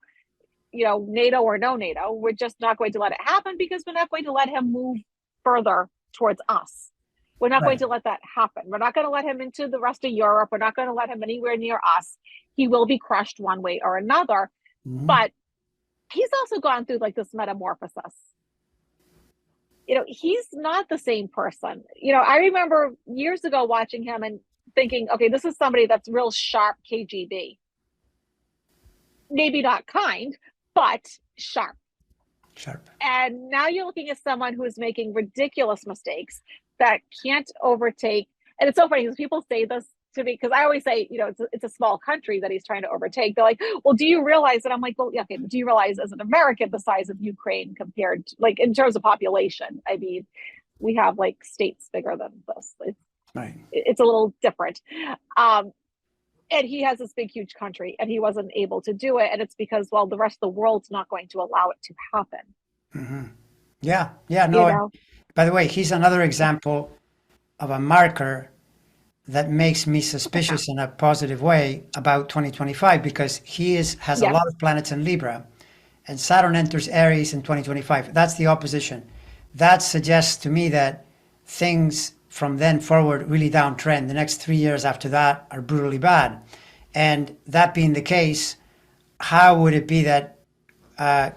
NATO or no NATO, we're just not going to let it happen because we're not going to let him move further towards us. We're not going Right. to let that happen. We're not going to let him into the rest of Europe. We're not going to let him anywhere near us. He will be crushed one way or another. Hmm. But he's also gone through like this metamorphosis. He's not the same person. I remember years ago watching him and thinking, okay, this is somebody that's real sharp KGB. Maybe not kind, but sharp. Sharp. And now you're looking at someone who is making ridiculous mistakes that can't overtake. And it's so funny because people say this to me, because I always say, it's a small country that he's trying to overtake. They're like, well, do you realize that? I'm like, well, yeah, okay, do you realize as an American the size of Ukraine compared to, like, in terms of population? I mean, we have like states bigger than this. Right. It's a little different. And he has this big, huge country, and he wasn't able to do it. And it's because, well, the rest of the world's not going to allow it to happen. Hmm. Yeah. Yeah. You No. And know, by the way, he's another example of a marker that makes me yeah, suspicious in a positive way about 2025 because has a yes, lot of planets in Libra and Saturn enters Aries in 2025. That's the opposition. That suggests to me that things from then forward really downtrend. The next 3 years after that are brutally bad. And that being the case, how would it be that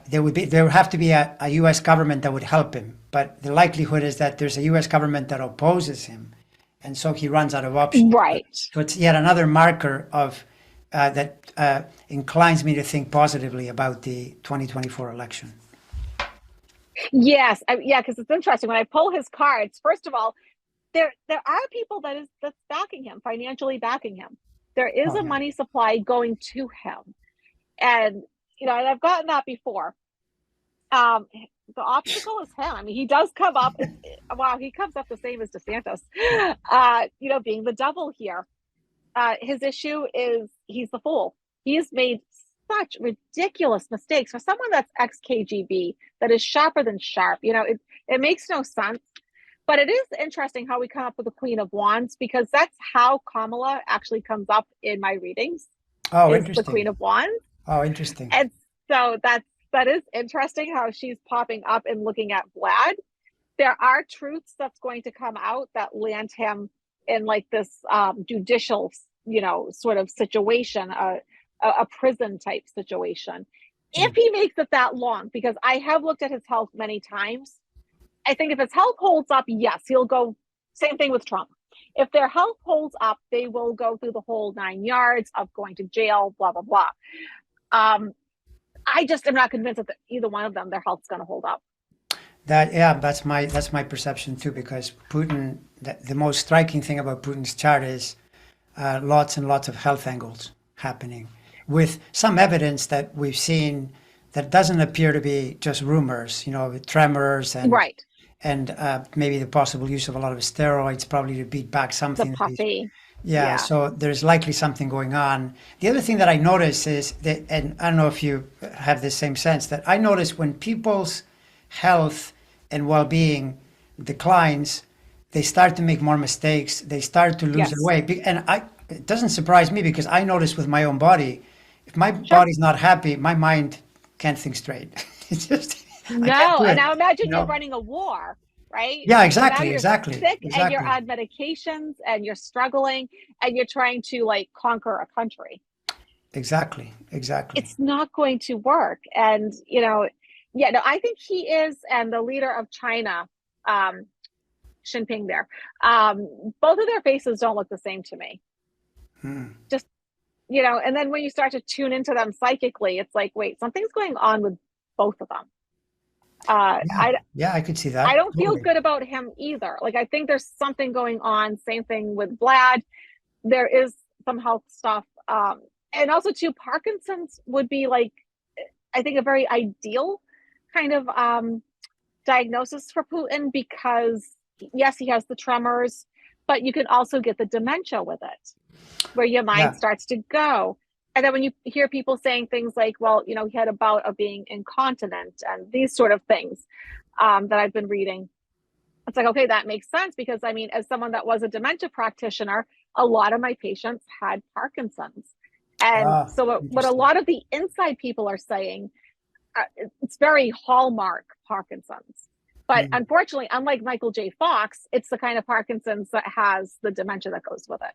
there would have to be a U.S. government that would help him, but the likelihood is that there's a U.S. government that opposes him, and so he runs out of options. right. So it's yet another marker of that inclines me to think positively about the 2024 election. Yes, yeah, because it's interesting when I pull his cards. First of all, there are people that's backing him, financially backing him. There is Oh a yeah. money supply going to him, and and I've gotten that before. Um, the obstacle is him. I mean, he does come up. Wow, he comes up the same as DeSantis. Being the devil here. His issue is he's the fool. He's made such ridiculous mistakes for someone that's ex KGB, that is sharper than sharp. It makes no sense. But it is interesting how we come up with the Queen of Wands, because that's how Kamala actually comes up in my readings, Oh, is the interesting. Queen of Wands. Oh, interesting. And so that is interesting how she's popping up and looking at Vlad. There are truths that's going to come out that land him in like this judicial, sort of situation, a prison type situation. If Mm. he makes it that long, because I have looked at his health many times, I think if his health holds up, yes, he'll go. Same thing with Trump. If their health holds up, they will go through the whole 9 yards of going to jail, blah, blah, blah. I just am not convinced that either one of them, their health's going to hold up. That yeah, that's my perception too. Because Putin, the most striking thing about Putin's chart is lots and lots of health angles happening, with some evidence that we've seen that doesn't appear to be just rumors. With tremors Right. and maybe the possible use of a lot of steroids, probably to beat back The something that he's. puffy. Yeah, Yeah. so there's likely something going on. The other thing that I notice is that, and I don't know if you have the same sense, that I notice when people's health and well-being declines, they start to make more mistakes. They start to lose their Yes. way. And it doesn't surprise me because I notice with my own body, if my Sure. body's not happy, my mind can't think straight. It's just, I can't No. do And it, now imagine you you're know? running a war, right? Yeah, So now exactly, you're exactly, sick and you're exactly, on medications and you're struggling and you're trying to like conquer a country. exactly, exactly. It's not going to work. And, yeah, no, I think he is, and the leader of China, um, Jinping there, both of their faces don't look the same to me. Hmm. Just, and then when you start to tune into them psychically, it's like, wait, something's going on with both of them. Yeah, yeah, I could see I that don't feel totally. good about him either. Like, I think there's something going on. Same thing with Vlad. There is some health stuff. And also, too, Parkinson's would be like, I think, a very ideal kind of diagnosis for Putin, because, yes, he has the tremors, but you can also get the dementia with it, where your mind Yeah. starts to go. And then when you hear people saying things like, well, he had a bout of being incontinent and these sort of things that I've been reading, it's like, okay, that makes sense, because I mean, as someone that was a dementia practitioner, a lot of my patients had Parkinson's. And Ah, so what a interesting. lot of the inside people are saying, it's very hallmark Parkinson's. But unfortunately, unlike Michael J. Fox, it's the kind of Parkinson's that has the dementia that goes with it.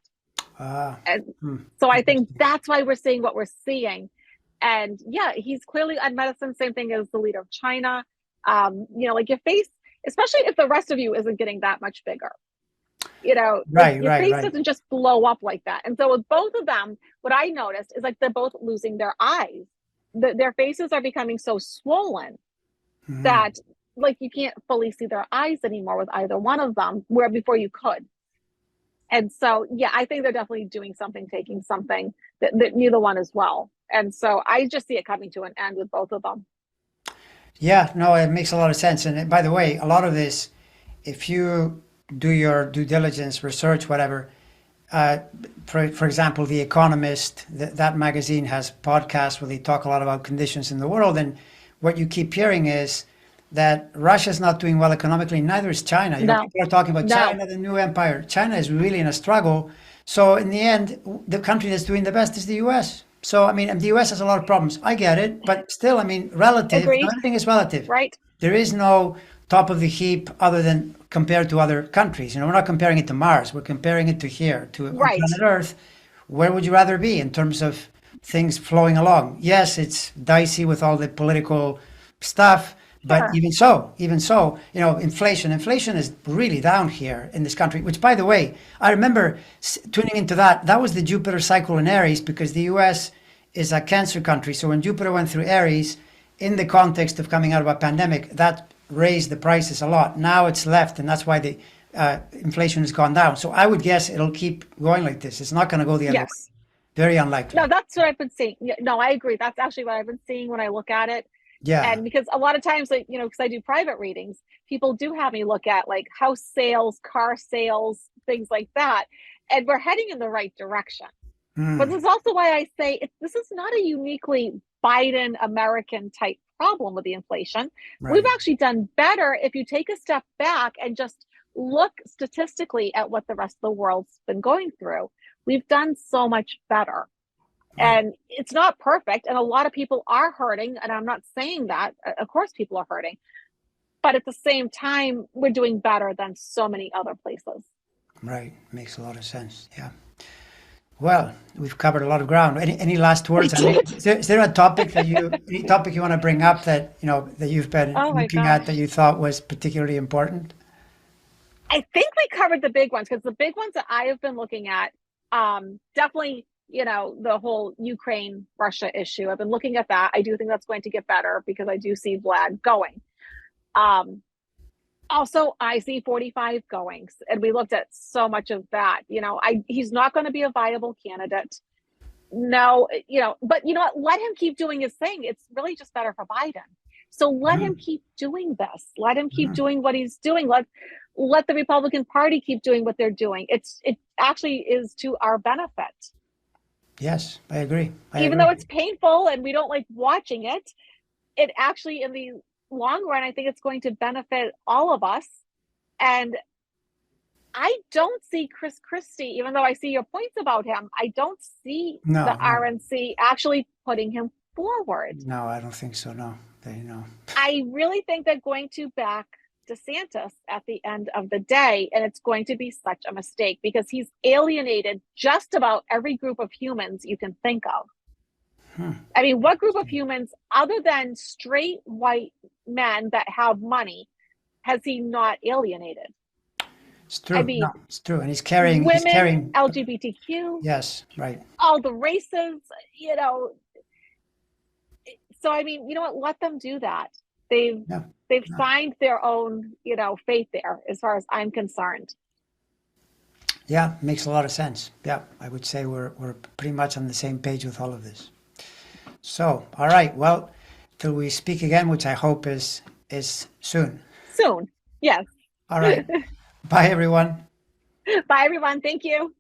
Ah, And hmm, so I think interesting. that's why we're seeing what we're seeing. And yeah, he's clearly on medicine, same thing as the leader of China. Like your face, especially if the rest of you isn't getting that much bigger, like Right, your right, face right. doesn't just blow up like that. And so with both of them, what I noticed is like they're both losing their eyes. Their faces are becoming so swollen Mhm. that like you can't fully see their eyes anymore with either one of them, where before you could. And so, yeah, I think they're definitely doing something, taking something that neither one as well. And so I just see it coming to an end with both of them. Yeah, no, it makes a lot of sense. And by the way, a lot of this, if you do your due diligence, research, whatever, uh, for example, The Economist, that magazine has podcasts where they talk a lot about conditions in the world. And what you keep hearing is that Russia's not doing well economically, neither is China. No, People are talking about no, China, the new empire. China is really in a struggle. So in the end, the country that's doing the best is the US. So, I mean, and the US has a lot of problems. I get it. But still, I mean, relative, agreed, everything is relative. right? There is no top of the heap other than compared to other countries. We're not comparing it to Mars. We're comparing it to here, to on Right. planet Earth. Where would you rather be in terms of things flowing along? Yes, it's dicey with all the political stuff, but Sure. even so, inflation is really down here in this country. Which, by the way, I remember tuning into that. That was the Jupiter cycle in Aries because the U.S. is a Cancer country. So when Jupiter went through Aries, in the context of coming out of a pandemic, that raised the prices a lot. Now it's left, and that's why the inflation has gone down. So I would guess it'll keep going like this. It's not going to go the other way. Yes. Very No, unlikely. that's what I've been seeing. Yeah, no, I agree. That's actually what I've been seeing when I look at it. Yeah. And because a lot of times, like, because I do private readings, people do have me look at like house sales, car sales, things like that. And we're heading in the right direction. But this Mm, is also why I say this is not a uniquely Biden American type problem with the inflation. We've right. actually done better if you take a step back and just look statistically at what the rest of the world's been going through. We've done so much better. Right. And it's not perfect. And a lot of people are hurting. And I'm not saying that. Of course, people are hurting. But at the same time, we're doing better than so many other places. Right. Makes a lot of sense. Yeah. Well, we've covered a lot of ground. Any last We words? I mean, did. is there a topic any topic you want to bring up that, that you've been Oh my looking at gosh. that you thought was particularly important? I think we covered the big ones because the big ones that I have been looking at, definitely, the whole Ukraine Russia issue. I've been looking at that. I do think that's going to get better because I do see Vlad going. Um, Also, I see 45 going, and we looked at so much of that. He's not going to be a viable candidate. No, but you know what? Let him keep doing his thing. It's really just better for Biden. So let him Mhm. keep doing this. Let him keep Mhm. doing what he's doing. Let the Republican Party keep doing what they're doing. It actually is to our benefit. Yes, I agree. I Even though it's agree. painful and we don't like watching it, it actually in the long run, I think it's going to benefit all of us. And I don't see Chris Christie, even though I see your points about him, I don't see the No, no, RNC actually putting him forward. no, I don't think so. No, they no. I really think they're going to back DeSantis at the end of the day, and it's going to be such a mistake because he's alienated just about every group of humans you can think of. Hmm. I mean, what group of humans, other than straight white men that have money, has he not alienated? It's I true. No, mean, it's true. And he's women, carrying. LGBTQ, Yes, right. all the races, you know. So I mean, you know what? Let them do that. They've Yeah, they've no. signed their own, fate there, as far as I'm concerned. Yeah, makes a lot of sense. Yeah, I would say we're pretty much on the same page with all of this. So, all right. Well, till we speak again, which I hope is soon. Soon. Yes. All right. Bye, everyone. Bye, everyone. Thank you.